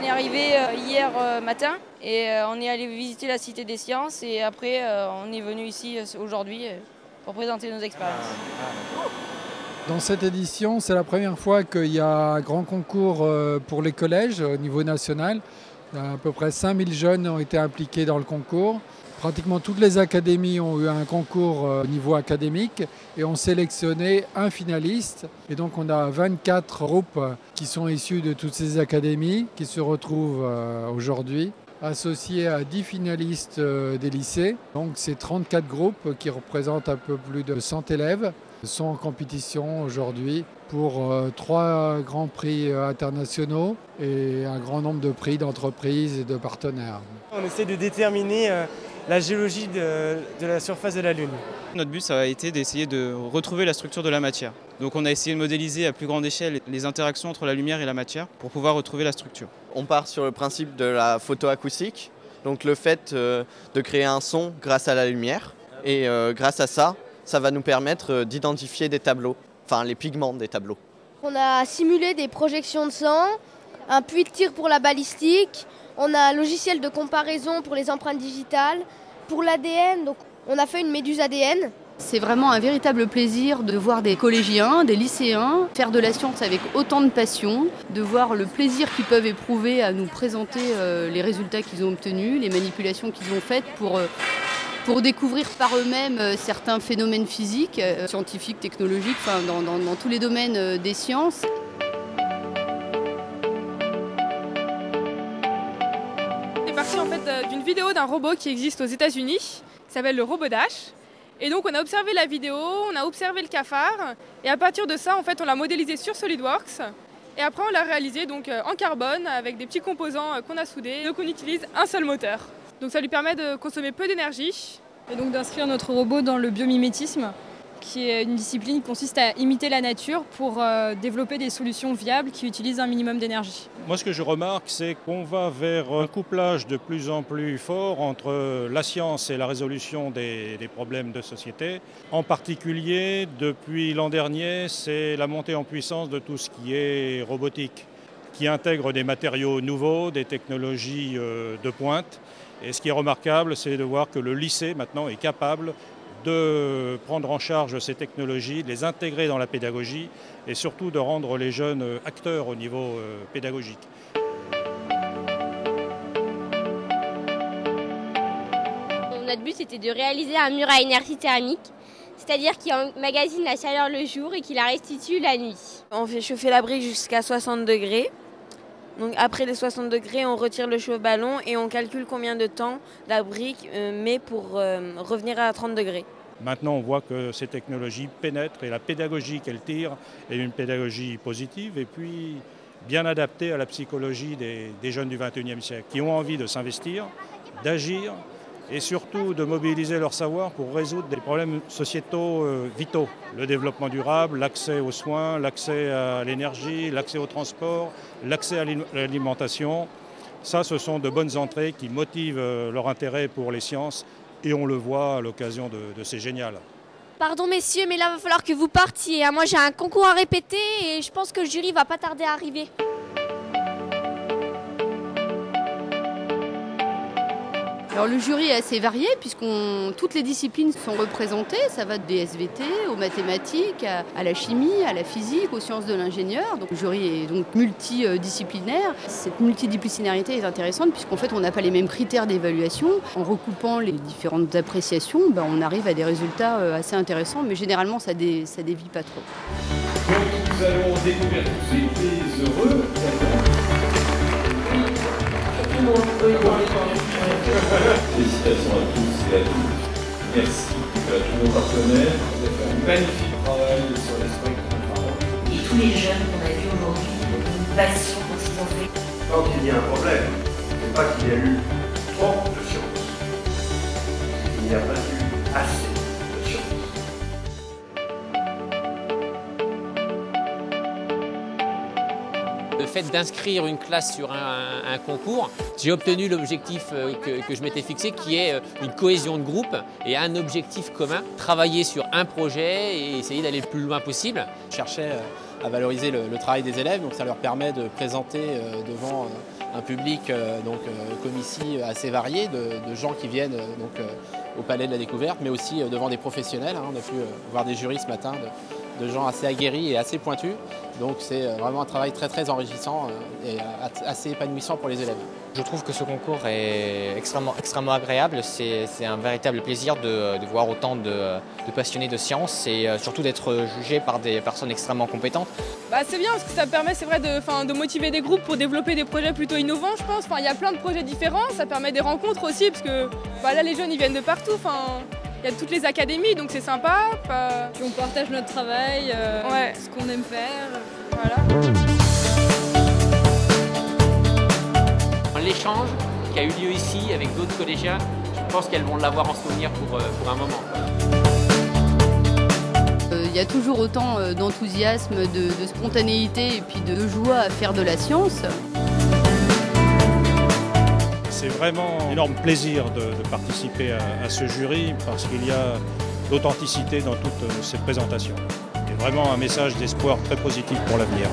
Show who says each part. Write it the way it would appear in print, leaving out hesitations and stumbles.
Speaker 1: est arrivé hier matin et on est allé visiter la Cité des Sciences et après on est venu ici aujourd'hui pour présenter nos expériences.
Speaker 2: Dans cette édition, c'est la première fois qu'il y a un grand concours pour les collèges au niveau national. À peu près 5000 jeunes ont été impliqués dans le concours. Pratiquement toutes les académies ont eu un concours au niveau académique et ont sélectionné un finaliste. Et donc on a 24 groupes qui sont issus de toutes ces académies qui se retrouvent aujourd'hui, associés à 10 finalistes des lycées. Donc c'est 34 groupes qui représentent un peu plus de 100 élèves sont en compétition aujourd'hui pour 3 grands prix internationaux et un grand nombre de prix d'entreprises et de partenaires.
Speaker 3: On essaie de déterminer la géologie de la surface de la Lune.
Speaker 4: Notre but, ça a été d'essayer de retrouver la structure de la matière. Donc on a essayé de modéliser à plus grande échelle les interactions entre la lumière et la matière pour pouvoir retrouver la structure.
Speaker 5: On part sur le principe de la photoacoustique, donc le fait de créer un son grâce à la lumière. Et grâce à ça, ça va nous permettre d'identifier des tableaux, enfin les pigments des tableaux.
Speaker 6: On a simulé des projections de sang, un puits de tir pour la balistique, on a un logiciel de comparaison pour les empreintes digitales. Pour l'ADN, donc on a fait une méduse ADN.
Speaker 7: C'est vraiment un véritable plaisir de voir des collégiens, des lycéens faire de la science avec autant de passion, de voir le plaisir qu'ils peuvent éprouver à nous présenter les résultats qu'ils ont obtenus, les manipulations qu'ils ont faites pour découvrir par eux-mêmes certains phénomènes physiques, scientifiques, technologiques, enfin, dans tous les domaines des sciences.
Speaker 8: C'est parti en fait d'une vidéo d'un robot qui existe aux États-Unis, qui s'appelle le Robodash. Et donc on a observé la vidéo, on a observé le cafard, et à partir de ça, en fait, on l'a modélisé sur SolidWorks. Et après, on l'a réalisé donc en carbone avec des petits composants qu'on a soudés. Donc on utilise un seul moteur. Donc ça lui permet de consommer peu d'énergie.
Speaker 9: Et donc d'inscrire notre robot dans le biomimétisme, qui est une discipline qui consiste à imiter la nature pour développer des solutions viables qui utilisent un minimum d'énergie.
Speaker 10: Moi, ce que je remarque, c'est qu'on va vers un couplage de plus en plus fort entre la science et la résolution des problèmes de société. En particulier, depuis l'an dernier, c'est la montée en puissance de tout ce qui est robotique, qui intègre des matériaux nouveaux, des technologies de pointe. Et ce qui est remarquable, c'est de voir que le lycée, maintenant, est capable de prendre en charge ces technologies, de les intégrer dans la pédagogie et surtout de rendre les jeunes acteurs au niveau pédagogique.
Speaker 6: Notre but, c'était de réaliser un mur à énergie thermique, c'est-à-dire qui emmagasine la chaleur le jour et qui la restitue la nuit.
Speaker 1: On fait chauffer la brique jusqu'à 60 degrés. Donc après les 60 degrés, on retire le chauffe-ballon et on calcule combien de temps la brique met pour revenir à 30 degrés.
Speaker 10: Maintenant, on voit que ces technologies pénètrent et la pédagogie qu'elles tirent est une pédagogie positive et puis bien adaptée à la psychologie des jeunes du XXIe siècle qui ont envie de s'investir, d'agir et surtout de mobiliser leur savoir pour résoudre des problèmes sociétaux vitaux. Le développement durable, l'accès aux soins, l'accès à l'énergie, l'accès au transport, l'accès à l'alimentation. Ça, ce sont de bonnes entrées qui motivent leur intérêt pour les sciences et on le voit à l'occasion de ces géniales.
Speaker 6: Pardon messieurs, mais là, il va falloir que vous partiez. Moi, j'ai un concours à répéter et je pense que le jury va pas tarder à arriver.
Speaker 7: Alors le jury est assez varié puisque toutes les disciplines sont représentées, ça va des SVT aux mathématiques, à la chimie, à la physique, aux sciences de l'ingénieur. Donc le jury est donc multidisciplinaire. Cette multidisciplinarité est intéressante puisqu'en fait on n'a pas les mêmes critères d'évaluation. En recoupant les différentes appréciations, on arrive à des résultats assez intéressants, mais généralement ça dévie pas trop.
Speaker 11: Donc nous allons découvrir tout de suite les heureux. Félicitations à tous et à toutes. Merci à tous nos partenaires. Vous avez fait un magnifique travail sur les spectres.
Speaker 12: Et tous les jeunes qu'on a vus aujourd'hui, une passion pour ce qu'ils ont fait.
Speaker 13: Quand il y a un problème, c'est pas qu'il y a eu trop de science. Il n'y a pas eu assez de science.
Speaker 14: Le fait d'inscrire une classe sur un concours, j'ai obtenu l'objectif que je m'étais fixé, qui est une cohésion de groupe et un objectif commun, travailler sur un projet et essayer d'aller le plus loin possible.
Speaker 15: Je cherchais à valoriser le travail des élèves. Donc ça leur permet de présenter devant un public comme ici assez varié, de gens qui viennent au Palais de la Découverte, mais aussi devant des professionnels. On a pu voir des jurys ce matin, de gens assez aguerris et assez pointus. Donc c'est vraiment un travail très très enrichissant et assez épanouissant pour les élèves.
Speaker 16: Je trouve que ce concours est extrêmement agréable. C'est un véritable plaisir de voir autant de passionnés de sciences et surtout d'être jugés par des personnes extrêmement compétentes.
Speaker 8: C'est bien parce que ça permet, c'est vrai, de motiver des groupes pour développer des projets plutôt innovants, je pense. Il y a plein de projets différents, ça permet des rencontres aussi parce que là les jeunes ils viennent de partout. Il y a toutes les académies, donc c'est sympa.
Speaker 9: Puis on partage notre travail, ce qu'on aime faire. Voilà.
Speaker 14: L'échange qui a eu lieu ici avec d'autres collégiens, je pense qu'elles vont l'avoir en souvenir pour un moment.
Speaker 7: Il y a toujours autant d'enthousiasme, de spontanéité et puis de joie à faire de la science.
Speaker 10: C'est vraiment un énorme plaisir de participer à ce jury parce qu'il y a l'authenticité dans toute cette présentation. C'est vraiment un message d'espoir très positif pour l'avenir.